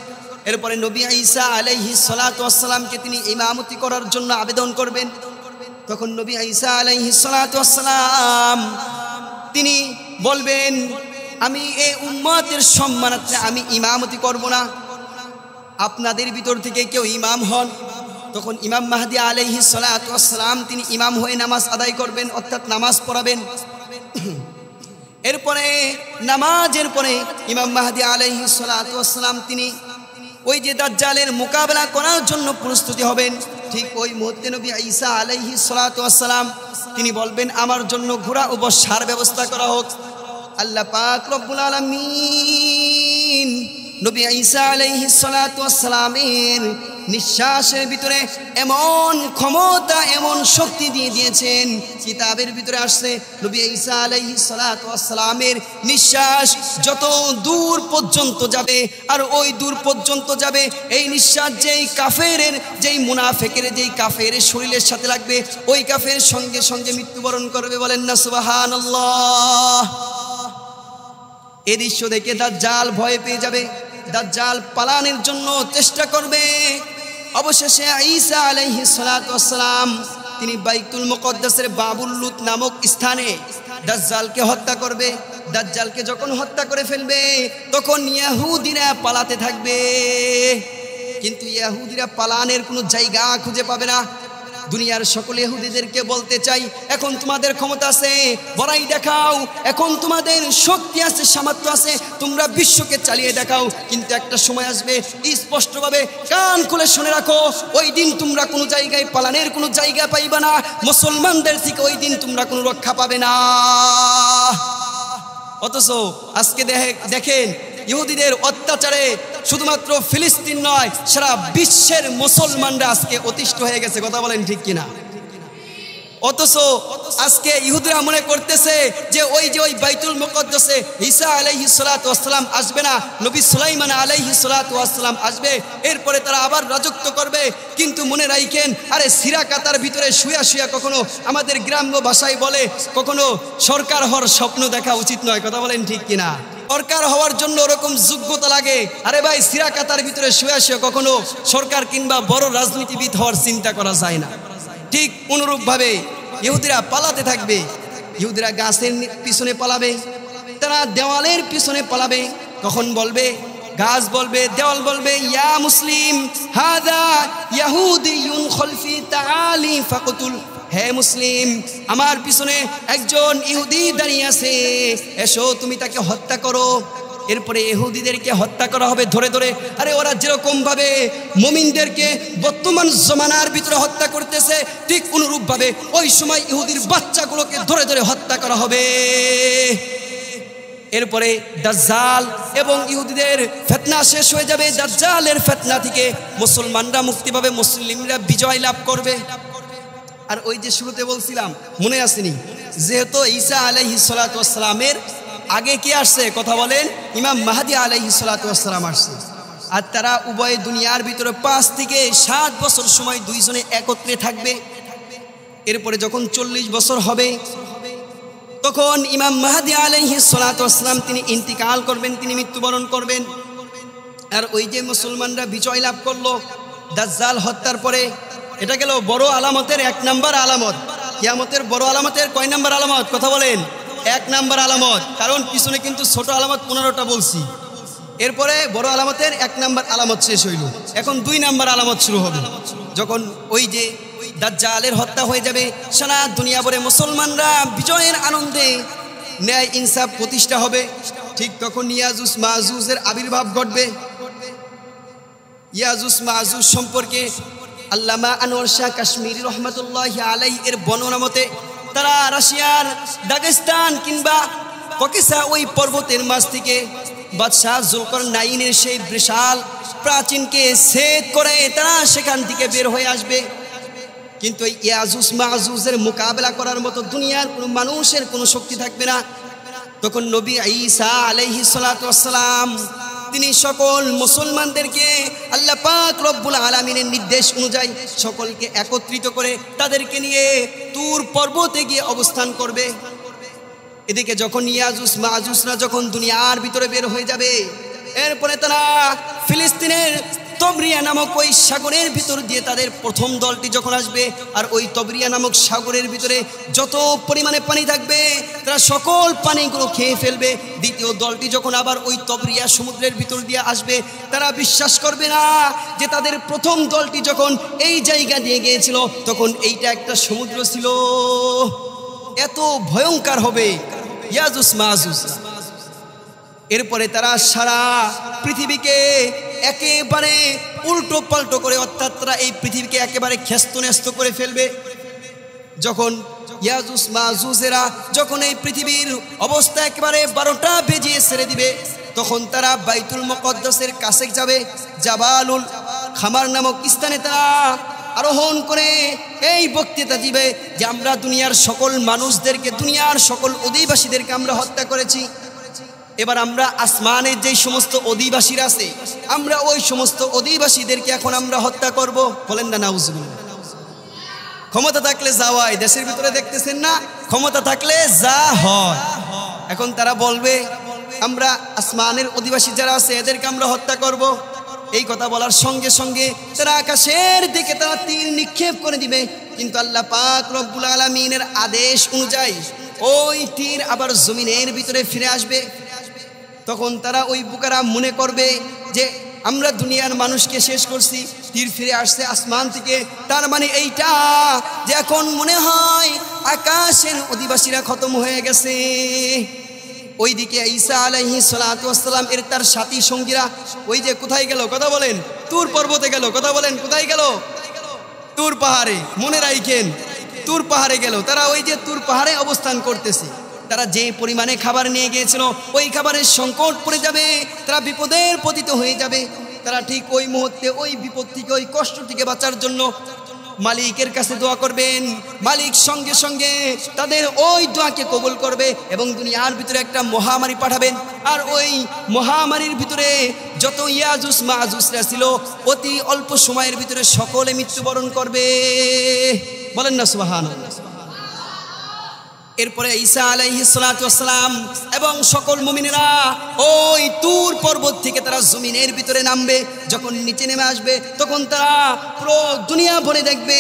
এরপরে নবী ঈসা আলাইহিস সালাতু ওয়াস সালামকে তিনি ইমামতি করার জন্য আবেদন করবেন। তখন নবী ঈসা আলাইহিস সালাতু ওয়াস সালাম তিনি বলবেন, আমি এই উম্মতের সম্মানার্থে আমি ইমামতি করব না, আপনাদের ভিতর থেকে কেউ ইমাম হন। তখন ইমাম মাহদী আলাইহিস সালাতু ওয়াস সালাম তিনি ইমাম হয়ে নামাজ আদায় করবেন, অর্থাৎ নামাজ পড়াবেন। এরপরে নামাজের পরে ইমাম মাহদী আলাইহিস সালাতু ওয়াস সালাম তিনি ওই যে দাজ্জালের মোকাবেলা করার জন্য প্রস্তুতি হবেন। ঠিক ওই মুহূর্তে নবী ঈসা আলাইহিস সালাতু ওয়াস সালাম তিনি বলবেন, আমার জন্য ঘোড়া ও বসার ব্যবস্থা করা হোক। আল্লাহ পাক রব্বুল আলামিন নবী ঈসা আলাইহিস সালাতু ওয়াস সালামের নিঃশ্বাসের ভিতরে এমন ক্ষমতা এমন শক্তি দিয়ে দিয়েছেন, কিতাবের ভিতরে আসছে নবী ঈসা আলাইহিস সালাতু ওয়াস সালামের নিঃশ্বাস যত দূর পর্যন্ত যাবে আর ওই দূর পর্যন্ত যাবে এই নিঃশ্বাস যেই কাফেরের যেই মুনাফিকের যেই কাফের শরীরের সাথে লাগবে ওই কাফের সঙ্গে সঙ্গে মৃত্যুবরণ করবে। বলেন না সুবহানাল্লাহ। এই দৃশ্য দেখে দাজ্জাল ভয় পেয়ে যাবে, দাজ্জাল পালানোর জন্য চেষ্টা করবে। অবশেষে ঈসা আলাইহিস সালাতু ওয়াস সালাম তিনি বাইতুল মুকদ্দাসের বাবুল লুত নামক স্থানে দাজ্জালকে হত্যা করবে। দাজ্জালকে যখন হত্যা করে ফেলবে তখন ইহুদিরা পালাতে থাকবে, কিন্তু ইহুদিরা পালানোর কোনো জায়গা খুঁজে পাবে না। দুনিয়ার সকল ইহুদিদেরকে বলতে চাই, এখন তোমাদের ক্ষমতা আছে, বড়াই দেখাও, এখন তোমাদের শক্তি আছে, সামর্থ্য আছে, তোমরা বিশ্বকে চালিয়ে দেখাও। কিন্তু একটা সময় আসবে, স্পষ্টভাবে কান খুলে শুনে রাখো, ওই দিন তোমরা কোনো জায়গায় পালানের কোনো জায়গা পাইবে না, মুসলমানদের থেকে ওই দিন তোমরা কোনো রক্ষা পাবে না। অথচ আজকে দেখেন ইহুদিদের অত্যাচারে শুধুমাত্র ফিলিস্তিন নয়, সারা বিশ্বের মুসলমানরা আজকে অতিষ্ঠ হয়ে গেছে। কথা বলেন ঠিক কিনা? অথচ আজকে ইহুদিরা মনে করতেছে যে ওই বাইতুল মুকদ্দাসে ঈসা আলাইহিস সালাতু ওয়াস সালাম আসবে না, নবী সুলাইমান আলাইহিস সালাতু ওয়াস সালাম আসবে, এরপরে তারা আবার রাজত্ব করবে। কিন্তু মনে রাখেন, আরে সিরা কাতার ভিতরে শুয়া শুয়া কখনো আমাদের গ্রাম্য ভাষায় বলে কখনো সরকার হওয়ার স্বপ্ন দেখা উচিত নয়। কথা বলেন ঠিক কিনা? সরকার হওয়ার জন্য ওরকম যোগ্যতা লাগে। আরে ভাই, সিরা কাতার ভিতরে শুয়া শুয়া কখনো সরকার কিংবা বড় রাজনীতিবিদ হওয়ার চিন্তা করা যায় না। ঠিক অনুরূপভাবে ইহুদিরা পালাতে থাকবে, ইহুদিরা গাছের পিছনে পালাবে, তারা দেওয়ালের পিছনে পালাবে। তখন বলবে, গাছ বলবে, দেওয়াল বলবে, ইয়া মুসলিম হাদা ইয়াহুদিয়ুন খলফি তাআলি ফাকতুল, হে মুসলিম আমার পিছনে একজন ইহুদি দাঁড়িয়ে আছে, এসো তুমি তাকে হত্যা করো। এরপরে ইহুদিদেরকে হত্যা করা হবে ধরে ধরে। আরে ওরা যেরকম ভাবে মুমিনদেরকে বর্তমান জমানার ভিতরে হত্যা করতেছে, ঠিক অনুরূপ ভাবে ওই সময় ইহুদির বাচ্চাগুলোকে ধরে ধরে হত্যা করা হবে। এরপরে দাজ্জাল এবং ইহুদিদের ফিতনা শেষ হয়ে যাবে। দাজ্জালের ফিতনা থেকে মুসলমানরা মুক্তি পাবে, মুসলিমরা বিজয় লাভ করবে। আর ওই যে শুরুতে বলছিলাম, মনে আসেনি, যেহেতু ঈসা আলাইহিস সালাতু ওয়াস সালামের আগে কে আসছে কথা বলেন, ইমাম মাহদি আলাইহিস সালাতু ওয়াস সালাম আসছে। আর তারা উভয় দুনিয়ার ভিতরে 5 থেকে 7 বছর সময় দুইজনে একত্রে থাকবে। এরপরে যখন 40 বছর হবে তখন ইমাম মাহদি আলাইহিস সালাতু ওয়াস সালাম তিনি ইন্তিকাল করবেন, তিনি মৃত্যুবরণ করবেন। আর ওই যে মুসলমানরা বিজয় লাভ করলো দাজ্জাল হত্যার পরে, এটা গেল বড় আলামতের 1 নম্বর আলামত। কিয়ামতের বড় আলামতের কয় নম্বর আলামত কথা বলেন? 1 নম্বর আলামত। কারণ পিছনে কিন্তু ছোট আলামত 15টা বলছি। এরপরে বড় আলামতের 1 নম্বর আলামত শেষ হইল, এখন 2 নম্বর আলামত শুরু হবে। যখন ওই যে দাজ্জালের হত্যা হয়ে যাবে, সারা দুনিয়া ভরে মুসলমানরা বিজয়ের আনন্দে ন্যায় ইনসাফ প্রতিষ্ঠা হবে, ঠিক তখন ইয়াজুজ মাজুজের আবির্ভাব ঘটবে। ইয়াজুজ মাজুজ সম্পর্কে আল্লামা আনোয়ার শাহ কাশ্মীরি রহমতুল্লাহি আলাইহি এর বর্ণনা মতে, তারা রাশিয়ার দাগেস্তান কিংবা ককেশা ওই পর্বতের মাঝ থেকে বাদশাহ জুলকারনাইনের সেই বিশাল প্রাচীনকে ছেদ করে তারা সেখান থেকে বের হয়ে আসবে। কিন্তু এই ইয়াজুজ মাজুজের মোকাবেলা করার মতো দুনিয়ার কোনো মানুষের কোনো শক্তি থাকবে না। তখন নবী ঈসা আলাইহিস সালাতু ওয়াস সালাম তিনি সকল মুসলমানদেরকে আল্লাহ পাক রব্বুল আলামিনের নির্দেশ অনুযায়ী সকলকে একত্রিত করে তাদেরকে নিয়ে তুর পর্বতে গিয়ে অবস্থান করবে। এদিকে যখন ইয়াজুজ মাজুজরা যখন দুনিয়ার ভিতরে বের হয়ে যাবে, এরপরে তারা ফিলিস্তিনের তবরিয়া নামক ওই সাগরের ভিতর দিয়ে তাদের প্রথম দলটি যখন আসবে, আর ওই তবরিয়া নামক সাগরের ভিতরে যত পরিমাণে পানি থাকবে তারা সকল পানিগুলো খেয়ে ফেলবে। দ্বিতীয় দলটি যখন আবার ওই তবরিয়া সমুদ্রের ভিতর দিয়ে আসবে, তারা বিশ্বাস করবে না যে তাদের প্রথম দলটি যখন এই জায়গা দিয়ে গিয়েছিল তখন এইটা একটা সমুদ্র ছিল। এত ভয়ঙ্কর হবে ইয়াজুজ মাজুজ। এরপরে তারা সারা পৃথিবীকে একেবারে উল্টো পাল্টো করে, অর্থাৎ তারা এই পৃথিবীকে একেবারে খ্যাস্ত করে ফেলবে। যখন ইয়াজুজ মাজুজেরা যখন এই পৃথিবীর অবস্থা একেবারে 12টা বেজিয়ে ছেড়ে দিবে, তখন তারা বাইতুল মুকদ্দাসের কাছে যাবে। জাবালুল খামার নামক স্থানে তারা আরোহণ করে এই বক্তৃতা দিবে যে আমরা দুনিয়ার সকল মানুষদেরকে, দুনিয়ার সকল অধিবাসীদেরকে আমরা হত্যা করেছি। এবার আমরা আসমানের যে সমস্ত অধিবাসীরা আছে, আমরা ওই সমস্ত অধিবাসীদেরকে এখন আমরা হত্যা করব। বলেন না নাউজুবিল্লাহ। ক্ষমতা থাকলে যাওয়াই, দেশের ভিতরে দেখতেছেন না, ক্ষমতা থাকলে যা হয়। এখন তারা বলবে আমরা আসমানের অধিবাসী যারা আছে এদেরকে আমরা হত্যা করব। এই কথা বলার সঙ্গে সঙ্গে তারা আকাশের দিকে তারা তীর নিক্ষেপ করে দিবে, কিন্তু আল্লাহ পাক রব্বুল আলামিনের আদেশ অনুযায়ী ওই তীর আবার জমিনের ভিতরে ফিরে আসবে। তখন তারা ওই বুকারা মনে করবে যে আমরা দুনিয়ার মানুষকে শেষ করছি, তীর ফিরে আসছে আসমান থেকে, তার মানে এইটা যে এখন মনে হয় আকাশের অধিবাসীরা খতম হয়ে গেছে। ওইদিকে ঈসা আলাইহিস সালাতু ওয়াস সালাম এর তার সাথী সঙ্গীরা ওই যে কোথায় গেল কথা বলেন? তুর পর্বতে গেল। কথা বলেন কোথায় গেল? তুর পাহাড়ে। মনে রাখেন, তুর পাহাড়ে গেল। তারা ওই যে তুর পাহাড়ে অবস্থান করতেছে। তারা যে পরিমাণে খাবার নিয়ে গিয়েছিল ওই খাবারের সংকট পড়ে যাবে, তারা বিপদের পতিত হয়ে যাবে। তারা ঠিক ওই মুহূর্তে ওই বিপদ থেকে, ওই কষ্ট থেকে বাঁচার জন্য মালিকের কাছে দোয়া করবেন। মালিক সঙ্গে সঙ্গে তাদের ওই দোয়াকে কবুল করবে এবং দুনিয়ার ভিতরে একটা মহামারী পাঠাবেন। আর ওই মহামারীর ভিতরে যত ইয়াজুজ মাজুজরা ছিল অতি অল্প সময়ের ভিতরে সকলে মৃত্যুবরণ করবে। বলেন না সুবহানাল্লাহ। এরপরে ঈসা আলাইহিস সালাতু ওয়াস সালাম এবং সকল মুমিনেরা ওই তুর পর্বত থেকে তারা জমিনের ভিতরে নামবে। যখন নিচে নেমে আসবে তখন তারা পুরো দুনিয়া ভরে দেখবে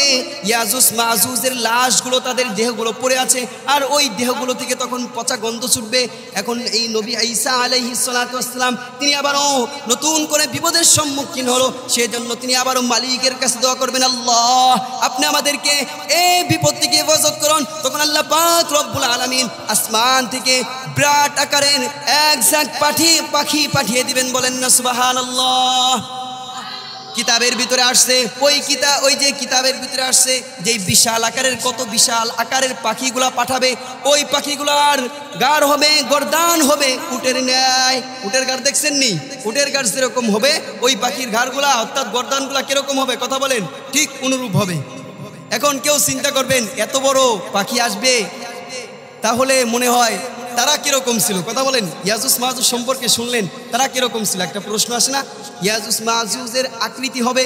ইয়াজুজ মাজুজের লাশগুলো, তাদের দেহগুলো পড়ে আছে, আর ওই দেহগুলো থেকে তখন পচা গন্ধ ছুটবে। এখন এই নবী ঈসা আলাইহিস সালাতু ওয়াস সালাম তিনি আবারও নতুন করে বিপদের সম্মুখীন হলো। সেজন্য তিনি আবারও মালিকের কাছে দোয়া করবেন, আল্লাহ আপনি আমাদেরকে এই বিপদ থেকে হেফাজত করুন। তখন আল্লাহ পাক রব্বুল আলামিন আসমান থেকে বিরাট আকারের এক ঝাঁক পাখি পাঠিয়ে দিবেন, বলেন না সুবহানাল্লাহ। কিতাবের ভিতরে আসছে ওই যে কিতাবের ভিতরে আসছে যে বিশাল আকারের, কত বিশাল আকারের পাখিগুলা পাঠাবে। ওই পাখিগুলার গাড় হবে, গর্দান হবে উটের ন্যায়। উটের গাড় দেখছেন নি? উটের গাড় যেরকম হবে ওই পাখির ঘাড়গুলা অর্থাৎ গর্দানগুলা কিরকম হবে কথা বলেন? ঠিক অনুরূপ হবে। এখন কেউ চিন্তা করবেন এত বড় পাখি আসবে, তাহলে মনে হয় তারা কিরকম ছিল কথা বলেন? ইয়াজুজ মাজুজ সম্পর্কে শুনলেন, তারা কিরকম ছিল? একটা প্রশ্ন আসে না? ইয়াজুজ মাজুজের আকৃতি হবে,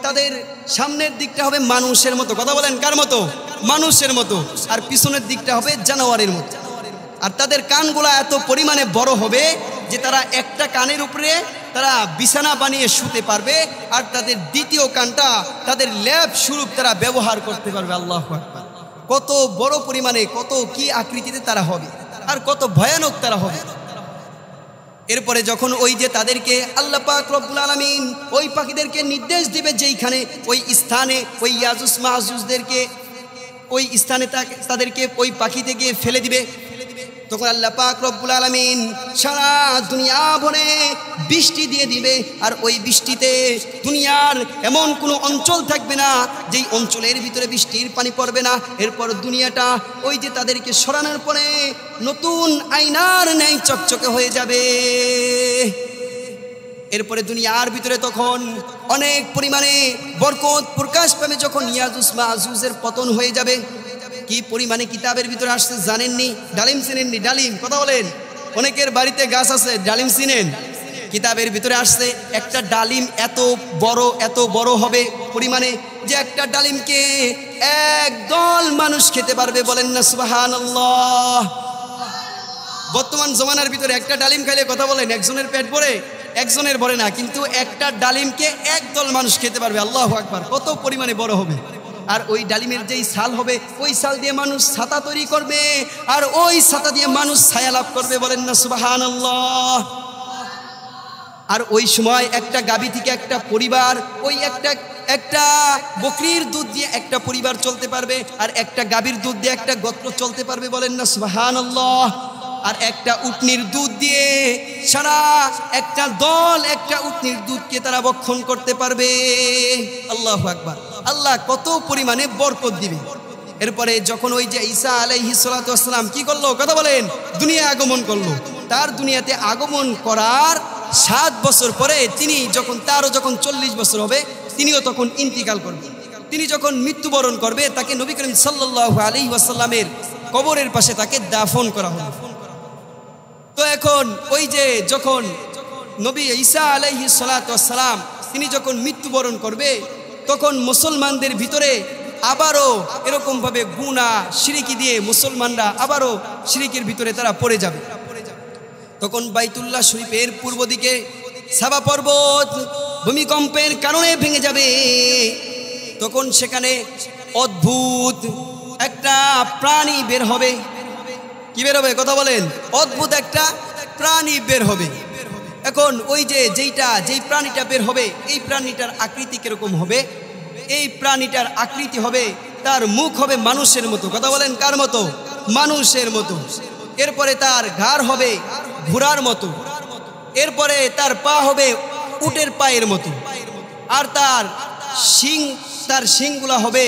তাদের সামনের দিকটা হবে মানুষের মতো, কথা বলেন কার মতো? মানুষের মতো। আর পিছনের দিকটা হবে জানোয়ারের মতো। আর তাদের কানগুলা এত পরিমাণে বড় হবে যে তারা একটা কানের উপরে তারা বিছানা বানিয়ে শুতে পারবে, আর তাদের দ্বিতীয় কানটা তাদের ল্যাব স্বরূপ তারা ব্যবহার করতে পারবে। আল্লাহু আকবার! কত বড় পরিমাণে, কত কি আকৃতিতে তারা হবে, আর কত ভয়ানক তারা হবে। এরপরে যখন ওই যে তাদেরকে আল্লাহ পাক রব্বুল আলামিন ওই পাখিদেরকে নির্দেশ দিবে যেইখানে ওই স্থানে ওই ইয়াজুজ মাজুজদেরকে ওই স্থানে তাদেরকে ওই পাখি থেকে ফেলে দিবে, তখন আল্লাহ পাক রব্বুল আলামিন সারা দুনিয়া ভরে বৃষ্টি দিয়ে দিবে। আর ওই বৃষ্টিতে দুনিয়ার এমন কোনো অঞ্চল থাকবে না যেই অঞ্চলের ভিতরে বৃষ্টির পানি পড়বে না। এরপর দুনিয়াটা ওই যে তাদেরকে সরানোর পরে নতুন আয়নার ন্যায় চকচকে হয়ে যাবে। এরপরে দুনিয়ার ভিতরে তখন অনেক পরিমাণে বরকত প্রকাশ পাবে। যখন ইয়াজুজ মাজুজের পতন হয়ে যাবে, কি পরিমাণে কিতাবের ভিতরে আসছে জানেননি? ডালিম চিনেননি? ডালিম কথা বলেন? অনেকের বাড়িতে গাছ আছে, ডালিম চিনেন? কিতাবের ভিতরে আসছে একটা ডালিম এত বড় হবে পরিমাণে যে একটা ডালিমকে একদল মানুষ খেতে পারবে, বলেন না সুবহানাল্লাহ। বর্তমান জমানার ভিতরে একটা ডালিম খাইলে কথা বলেন একজনের পেট ভরে? একজনের ভরে না, কিন্তু একটা ডালিমকে একদল মানুষ খেতে পারবে। আল্লাহু আকবার! কত পরিমাণে বড় হবে। আর ওই ডালিমের যেই ছাল হবে ওই ছাল দিয়ে মানুষ ছাতা তৈরি করবে, আর ওই ছাতা দিয়ে মানুষ ছায়া লাভ করবে, বলেন না সুবহানাল্লাহ। আর ওই সময় একটা গাভী থেকে একটা পরিবার, ওই একটা বকরির দুধ দিয়ে একটা পরিবার চলতে পারবে, আর একটা গাভীর দুধ দিয়ে একটা গোত্র চলতে পারবে, বলেন না সুবহানাল্লাহ। আর একটা উটনির দুধ দিয়ে সারা একটা দল একটা উটনির দুধকে তারা ভক্ষণ করতে পারবে। আল্লাহু আকবার! আল্লাহ কত পরিমাণে বরকত দিবে। এরপরে যখন ওই যে ঈসা আলাইহিস সালাতু ওয়াস সালাম কি করলো কথা বলেন? দুনিয়া আগমন করলো। তার দুনিয়াতে আগমন করার 7 বছর পরে তিনি যখন 40 বছর হবে, তিনিও তখন ইন্তিকাল করবেন। তিনি যখন মৃত্যুবরণ করবে তাকে নবী করিম সাল্লাল্লাহু আলাইহি ওয়াসাল্লামের কবরের পাশে তাকে দাফন করা হবে। তো এখন ওই যে যখন নবী ঈসা আলাইহিস সালাতু ওয়াস সালাম তিনি যখন মৃত্যুবরণ করবে, তখন মুসলমানদের ভিতরে আবারও এরকমভাবে গুনাহ শিরকি দিয়ে মুসলমানরা আবারও শিরকের ভিতরে তারা পড়ে যাবে। তখন বাইতুল্লাহ শরীফের পূর্ব দিকে সাবা পর্বত ভূমিকম্পের কারণে ভেঙে যাবে। তখন সেখানে অদ্ভুত একটা প্রাণী বের হবে। কি বের হবে কথা বলেন? অদ্ভুত একটা প্রাণী বের হবে। এখন ওই যে যেই প্রাণীটা বের হবে এই প্রাণীটার আকৃতি কিরকম হবে? এই প্রাণীটার আকৃতি হবে, তার মুখ হবে মানুষের মতো, কথা বলেন কার মতো? মানুষের মতো। এরপরে তার ঘাড় হবে ঘোড়ার মতো, এরপরে তার পা হবে উটের পায়ের মতো, আর তার শিংগুলা হবে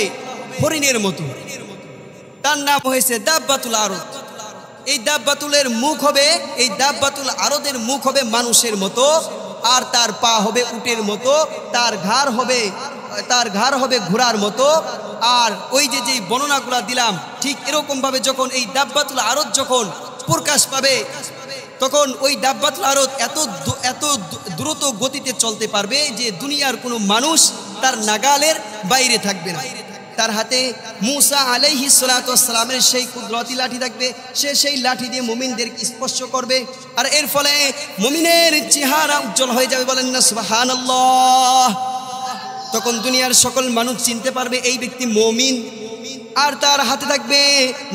হরিণের মতো। তার নাম হয়েছে দাব্বাতুল আরদ। এই দাব্বাতুলের মুখ হবে, এই দাব্বাতুল আরদের মুখ হবে মানুষের মতো, আর তার পা হবে উটের মতো, তার ঘাড় হবে ঘোড়ার মতো। আর ওই যে বর্ণনাগুলা দিলাম ঠিক এরকম ভাবে যখন এই দাব্বাতুল আরদ যখন প্রকাশ পাবে, তখন ওই দাব্বাতুল আরদ এত দ্রুত গতিতে চলতে পারবে যে দুনিয়ার কোনো মানুষ তার নাগালের বাইরে থাকবে না। তার হাতে মুসা আলাইহিস সালাতু ওয়াস সালামের সেই কুদরতি লাঠি থাকবে, সে সেই লাঠি দিয়ে মুমিনদেরকে স্পর্শ করবে, আর এর ফলে মুমিনের চেহারা উজ্জ্বল হয়ে যাবে। বলেন না সুবহানাল্লাহ। তখন দুনিয়ার সকল মানুষ চিনতে পারবে এই ব্যক্তি মুমিন। আর তার হাতে থাকবে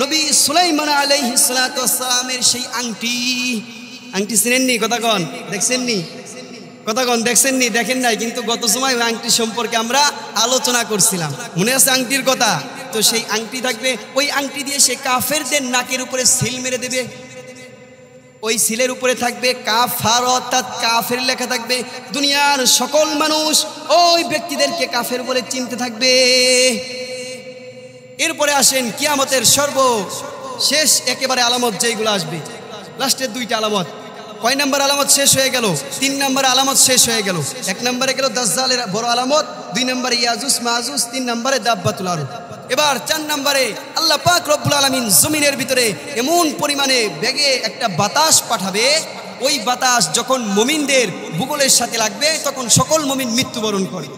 নবী সুলাইমান আলাইহিস সালাতু ওয়াস সালামের সেই আংটি। আংটি চিনেননি? কথা কন, দেখছেননি? কথা কন, দেখছেননি? দেখেন নাই, কিন্তু গত সময় ওই আংটি সম্পর্কে আমরা আলোচনা করছিলাম, মনে আছে আংটির কথা? তো সেই আংটি থাকবে, ওই আংটি দিয়ে সে কাফেরদের নাকের উপরে সিল মেরে দেবে। ওই সিলের উপরে থাকবে কাফার, অর্থাৎ কাফের লেখা থাকবে। দুনিয়ার সকল মানুষ ওই ব্যক্তিদেরকে কাফের বলে চিনতে থাকবে। এরপরে আসেন কিয়ামতের সর্বশেষ একেবারে আলামত যেগুলো আসবে, লাস্টের দুইটা আলামত। কয় নম্বর আলামত শেষ হয়ে গেল? 3 নম্বর আলামত শেষ হয়ে গেল। 1 নম্বরে গেল দাজ্জালের বড় আলামত, 2 নম্বরে ইয়াজুজ মাজুজ, 3 নম্বরে দাব্বাতুল আরদ। এবার 4 নম্বরে আল্লাহ পাক রব্বুল আলামিন জমিনের ভিতরে এমন পরিমাণে বেগে একটা বাতাস পাঠাবে, ওই বাতাস যখন মুমিনদের ভূগোলের সাথে লাগবে তখন সকল মুমিন মৃত্যুবরণ করে।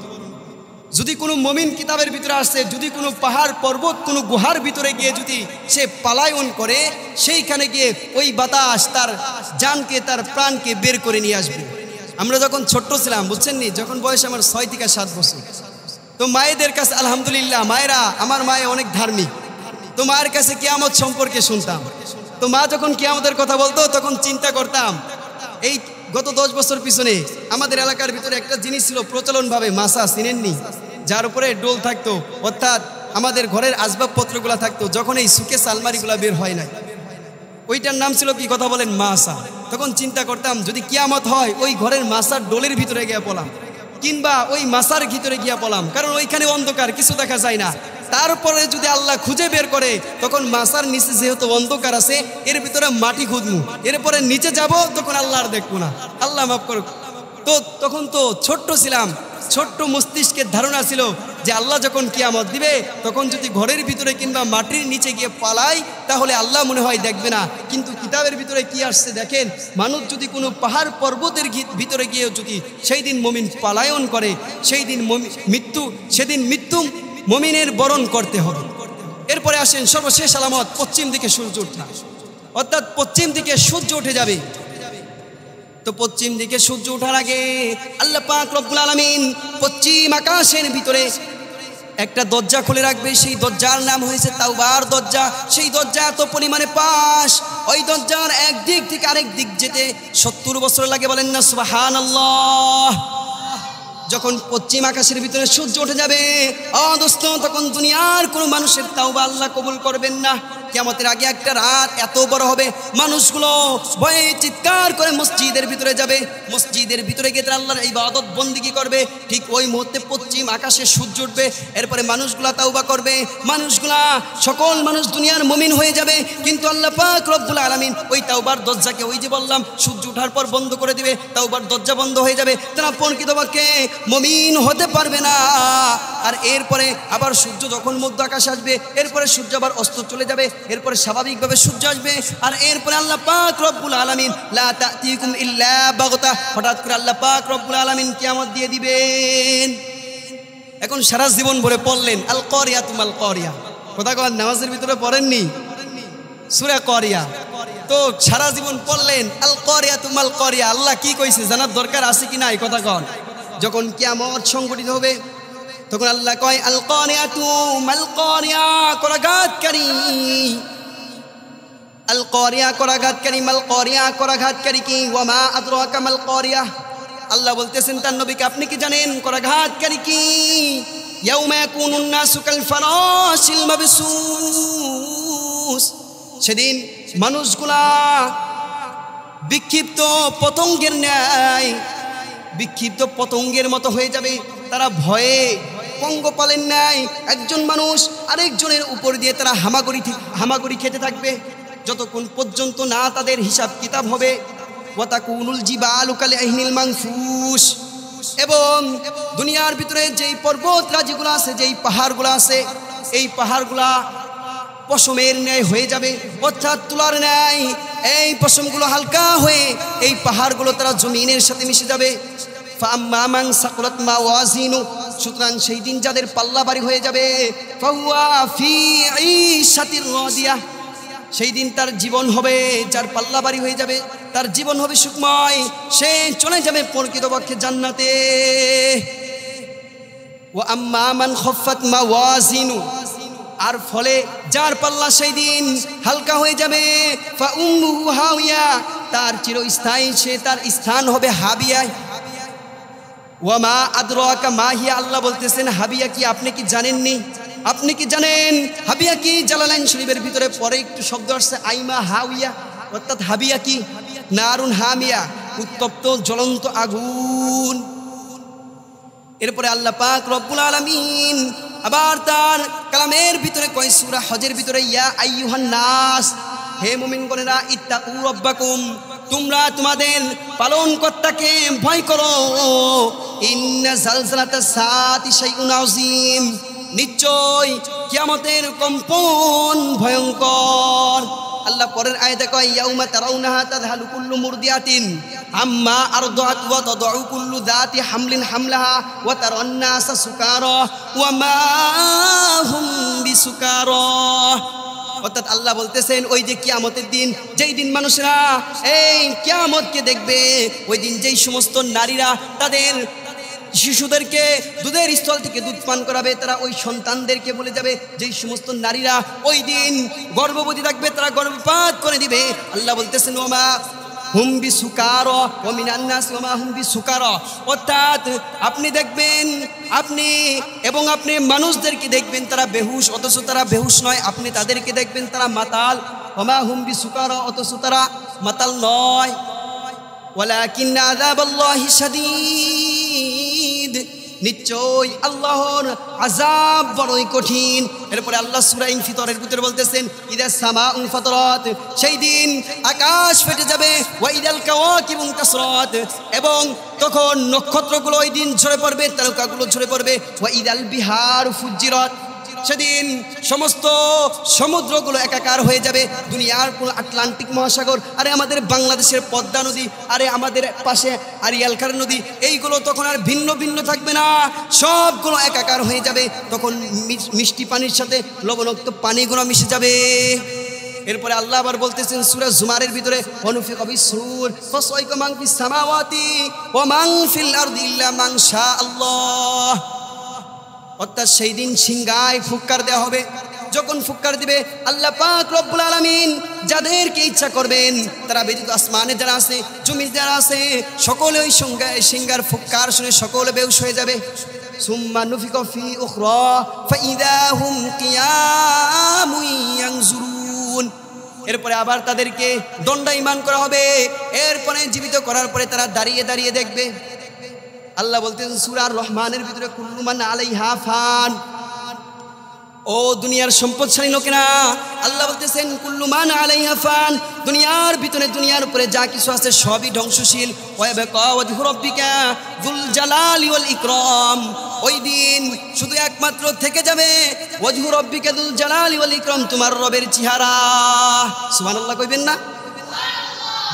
যদি কোনো মুমিন কিতাবের ভিতরে আসছে, যদি কোনো পাহাড় পর্বত কোনো গুহার ভিতরে গিয়ে যদি সে পালায়ন করে, সেইখানে গিয়ে ওই বাতাস তার জানকে, তার প্রাণকে বের করে নিয়ে আসবে। আমরা যখন ছোট্ট ছিলাম, বুঝছেন নি, যখন বয়স আমার 6 থেকে 7 বছর, তো মায়েদের কাছে আলহামদুলিল্লাহ, মায়েরা, আমার মায়ে অনেক ধার্মিক, তো মায়ের কাছে কিয়ামত সম্পর্কে শুনতাম। তো মা যখন কিয়ামতের কথা বলতো তখন চিন্তা করতাম। এই গত 10 বছর পিছনে আমাদের এলাকার ভিতরে একটা জিনিস ছিল প্রচলনভাবে, মাসা, চিনেননি? যার উপরে ডোল থাকতো, অর্থাৎ আমাদের ঘরের আসবাবপত্রগুলো থাকতো, যখন এই সুকেস আলমারিগুলো বের হয় নাই, ওইটার নাম ছিল কি? কথা বলেন, মাসা। তখন চিন্তা করতাম যদি কিয়ামত হয় ওই ঘরের মাসার ডোলের ভিতরে গিয়ে পড়লাম, কিংবা ওই মাসার ভিতরে গিয়া পড়লাম, কারণ ওইখানে অন্ধকার, কিছু দেখা যায় না। তারপরে যদি আল্লাহ খুঁজে বের করে, তখন মাসার নিচে যেহেতু অন্ধকার আছে, এর ভিতরে মাটি খুঁজবো, এরপরে নিচে যাব, তখন আল্লাহ আর দেখবো না। আল্লাহ মাফ করুক। তো তখন তো ছোট্ট ছিলাম, ছোট্ট মস্তিষ্কের ধারণা ছিল যে আল্লাহ যখন কিয়ামত দিবে তখন যদি ঘরের ভিতরে কিংবা মাটির নিচে গিয়ে পালাই তাহলে আল্লাহ মনে হয় দেখবে না। কিন্তু কিতাবের ভিতরে কি আসছে দেখেন, মানুষ যদি কোনো পাহাড় পর্বতের ভিতরে গিয়ে যদি সেই দিন মুমিন পালায়ন করে, সেই দিন সেদিন মৃত্যু মুমিনের বরণ করতে হবে। এরপরে আসেন সর্বশেষ আলামত, পশ্চিম দিকে সূর্য ওঠা, অর্থাৎ পশ্চিম দিকে সূর্য উঠে যাবে। তো পশ্চিম দিকে সূর্য ওঠার আগে আল্লাহ পাক রব্বুল আলামিন পশ্চিম আকাশের ভিতরে একটা দরজা খুলে রাখবে। সেই দরজার নাম হয়েছে তাওবার দরজা। সেই দরজা এত পরিমাণে পাশ, ওই দরজার এক দিক থেকে আরেক দিক যেতে 70 বছর লাগে। বলেন না সুবহানাল্লাহ। যখন পশ্চিম আকাশের ভিতরে সূর্য উঠে যাবে, দোস্ত, তখন দুনিয়ার কোনো মানুষের তাওবা আল্লাহ কবুল করবেন না। কিয়ামতের আগে একটা রাত এত বড় হবে, মানুষগুলো ভয়ে চিৎকার করে মসজিদের ভিতরে যাবে, মসজিদের ভিতরে গিয়ে তারা আল্লাহর ইবাদত বন্দেগী করবে। ঠিক ওই মুহূর্তে পশ্চিম আকাশে সূর্য উঠবে, এরপরে মানুষগুলা তাওবা করবে, সকল মানুষ দুনিয়ার মুমিন হয়ে যাবে। কিন্তু আল্লাহ পাক রব্বুল আলামিন ওই তাওবার দরজাকে, ওই যে বললাম সূর্য ওঠার পর বন্ধ করে দিবে, তাওবার দরজা বন্ধ হয়ে যাবে, তারা প্রকৃতপক্ষে মুমিন হতে পারবে না। আর এরপরে আবার সূর্য যখন মধ্য আকাশে আসবে, এরপরে সূর্য আবার অস্ত চলে যাবে, এরপরে স্বাভাবিকভাবে সূর্য আসবে। আর এরপরে আল্লাহ পাক রব্বুল আলামিন লা তা'তিকুম ইল্লা বাগতা, হঠাৎ করে আল্লাহ পাক রব্বুল আলামিন কিয়ামত দিয়ে দিবেন। এখন সারা জীবন ভরে পড়লেন আল কারিয়া তুমাল কারিয়া, কথা কন, নামাজের ভিতরে পড়েননি সূরা কারিয়া? তো সারা জীবন পড়লেন আল কারিয়া তুমাল কারিয়া। আল্লাহ কি কইছে জানার দরকার আছে কি না? এই কথা কন। যখন কিয়ামত সংঘটিত হবে তখন আল্লাহ কয় আল কারিয়াতু মাল কারিয়া, করাঘাতকারী। আল কারিয়া করাঘাতকারী, মাল কারিয়া করাঘাতকারী কি? ওয়া মা আদরাকা মাল কারিয়া। আল্লাহ বলতেছেন তার নবীকে, আপনি কি জানেন করাঘাতকারী কি? ইয়াউমা ইয়াকুনুন নাসু কাল ফারাশিল মাবসুস, সেদিন মানুষগুলা বিক্ষিপ্ত পতঙ্গের ন্যায়, বিক্ষিপ্ত পতঙ্গের মতো হয়ে যাবে। তারা ভয়ে পঙ্গপালের ন্যায় একজন মানুষ আরেকজনের উপর দিয়ে তারা হামাগুড়ি খেতে থাকবে, যতক্ষণ পর্যন্ত না তাদের হিসাব কিতাব হবে। ওয়াতাকুনুল জিবালু কাল ইহনিল মানফুস, এবং দুনিয়ার ভিতরে যেই পর্বত রাজিগুলো আছে, যেই পাহাড়গুলো আছে, এই পাহাড়গুলা পশমের ন্যায় হয়ে যাবে, অর্থাৎ তুলার ন্যায়। এই পশমগুলো হালকা হয়ে এই পাহাড়গুলো তারা জমিনের সাথে মিশে যাবে। ফাআম্মা মান সাকুলাত মাওয়াজিনু, সুতরাং সেই দিন যাদের পাল্লা ভারী হয়ে যাবে ফাহুয়া ফি ঈশাতির রাদিয়াহ, সেই দিন তার জীবন হবে, যার পাল্লা ভারী হয়ে যাবে তার জীবন হবে সুখময়, সে চলে যাবে প্রকৃতপক্ষে জান্নাতে। ওয়া আম্মা মান খাফফাত মাওয়াজিনু, আর ফলে যার পাল্লা সেই দিন হালকা হয়ে যাবে ফা উম্মুহু হাওয়া, তার চিরস্থায়ী সে তার স্থান হবে হাবিয়ায়। ওয়া মা আদরাকা মা হিয়া, আল্লাহ বলতেছেন হাবিয়া কি আপনি কি জানেননি? আপনি কি জানেন হাবিয়া কি? জালালাইন শরীফের ভিতরে পরে একটু শব্দ আসছে আইমা হাওয়া, অর্থাৎ হাবিয়া কি? নারুন হামিয়া, উত্তপ্ত জ্বলন্ত আগুন। এরপরে আল্লাহ পাক রব্বুল আলামিন আবার তার কালামের ভিতরে কয় সূরা হজের ভিতরে ইয়া আইয়ুহান নাস, হে মুমিনগণেরা, ইত্তাকু রাব্বাকুম, তোমরা তোমাদের পালনকর্তাকে ভয় করো। ইন্না জালজালাতাস সাআতি শাইউন আযীম, নিশ্চয় কিয়ামতের কম্পন ভয়ঙ্কর। আল্লাহ পরের আয়াতে কয় ইয়াউমা তারাউনাহা তাযহালু কুল্লু মুরদিয়াতিন আম্মা আরদাত ওয়া তাদউ কুল্লু যাতি হামলিন হামলাহা ওয়া তারান নাসা সুকারা ওয়া মা হুম বিসুকারা। অর্থাৎ আল্লাহ বলতেছেন ওই যে কিয়ামতের দিন, যেই দিন মানুষরা এই কিয়ামতকে দেখবে, ওই দিন যেই সমস্ত নারীরা তাদের শিশুদেরকে দুধের স্থল থেকে দুধ পান করাবে, তারা ওই সন্তানদেরকে বলে যাবে, যেই সমস্ত নারীরা ওই দিন গর্ভবতী থাকবে তারা গর্ভপাত করে দিবে। আল্লাহ বলতেছেন ওমা হুম বিসুকারা ওয়া মিনান নাস ওমা হুম বিসুকারা, অর্থাৎ আপনি দেখবেন, আপনি এবং আপনি মানুষদেরকে দেখবেন তারা বেহুশ, অথচ তারা বেহুশ নয়। আপনি তাদেরকে দেখবেন তারা মাতাল, ওমা হুম বিসুকারা, অথচ তারা মাতাল নয়। ওয়ালাকিন্না আযাবাল্লাহি শাদীদ, নিশ্চয় আল্লাহর আযাব বড়ই কঠিন। এরপরে আল্লাহ সূরা ইনফিতরের ভিতরে বলতেছেন ইদা সামাউ ফাতারাত, সেই দিন আকাশ ফেটে যাবে, ওয়া ইদাল কাওয়াকিবু তাসরাত, এবং তখন নক্ষত্রগুলো ওই দিন ঝরে পড়বে, তারকাগুলো ঝরে পড়বে, ওয়া ইদাল বিহার ফুজ্জিরাত, সেদিন সমস্ত সমুদ্রগুলো একাকার হয়ে যাবে। দুনিয়ার কোন আটলান্টিক মহাসাগর, আরে আমাদের বাংলাদেশের পদ্মা নদী, আরে আমাদের পাশে আরিয়ালখার নদী, এইগুলো তখন আর ভিন্ন ভিন্ন থাকবে না, সবগুলো একাকার হয়ে যাবে। তখন মিষ্টি পানির সাথে লবণাক্ত পানিগুলো মিশে যাবে। এরপরে আল্লাহ আবার বলতেছেন সূরা জুমারের ভিতরে অনুফিকা বিসসূর ফাসাইকা মান ফিস সামাওয়াতি ওয়া মান ফিল আরদি ইল্লা মান শা আল্লাহ, অর্থাৎ সেই দিন সিংহায় ফুৎকার দেওয়া হবে। যখন ফুৎকার দিবে আল্লাহ পাক রব্বুল আলামিন যাদেরকে ইচ্ছা করবেন, তারা ব্যতীত আসমানে যারা আছে জমিনে যারা আছে সকলে ওই সিংহার ফুৎকার শুনে সকলে বেহুশ হয়ে যাবে। সুম্মা নুফিকা ফি উখরা ফাইদা হুম কিয়ামুন ইয়ানজুরুন, এরপরে আবার তাদেরকে দণ্ডায়মান করা হবে। এরপরে জীবিত করার পরে তারা দাঁড়িয়ে দাঁড়িয়ে দেখবে। আল্লাহ বলতেন সূরা রহমানের ভিতরে কুল্লু মান আলাইহা ফান, ও দুনিয়ার সম্পদশালী লোকেরা, আল্লাহ বলতেছেন কুল্লু মান আলাইহা ফান, দুনিয়ার ভিতরে দুনিয়ার উপরে যা কিছু আছে সবই ধ্বংসশীল। ওয়া বাকা ওয়াজহু রাব্বিকা যুল জালালি ওয়াল ইকরাম, ওই দিন শুধু একমাত্র থেকে যাবে ওয়াজহু রাব্বিকা যুল জালালি ওয়াল ইকরাম, তোমার রবের চেহারা। সুবহানাল্লাহ কইবেন না?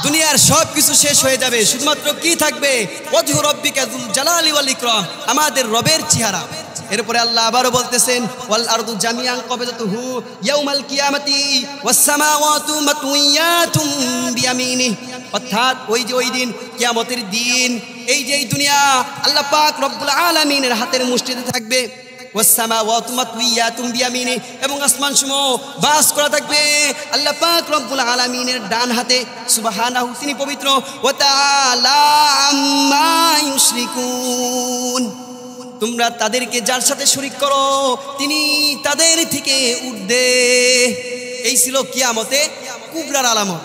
দুনিয়ার সব কিছু শেষ হয়ে যাবে, শুধুমাত্র কি থাকবে? ওয়াজহু রাব্বিকা যুল জালালি ওয়াল ইকরাম, আমাদের রবের চেহারা। এরপরে আল্লাহ আবারও বলতেছেন ওয়াল আরদু জামিআন কবিদাতুহু ইয়াউমাল কিয়ামাতি ওয়াস সামাওয়াতু মাতউইয়াতুম বিয়ামিনিহি, অর্থাৎ ওই যে ওই দিন কিয়ামতের দিন, এই যে এই দুনিয়া আল্লাহ পাক রব্বুল আলামিনের হাতের মুষ্টিতে থাকবে। ওয়াস সামাওয়াতু মাতউইয়াতুম বিয়ামিনিহি, এবং আসমানসমূহ বাস করা থাকবে আল্লাহ পাক রব্বুল আলামিনের ডান হাতে। সুবহানাহু, তিনি পবিত্র। ওয়া তাআলা আম্মা ইউশরিকুন, তোমরা তাদেরকে যার সাথে শরীক করো তিনি তাদের থেকে ঊর্ধ্বে। এই ছিল কিয়ামতে কুবরার আলামত।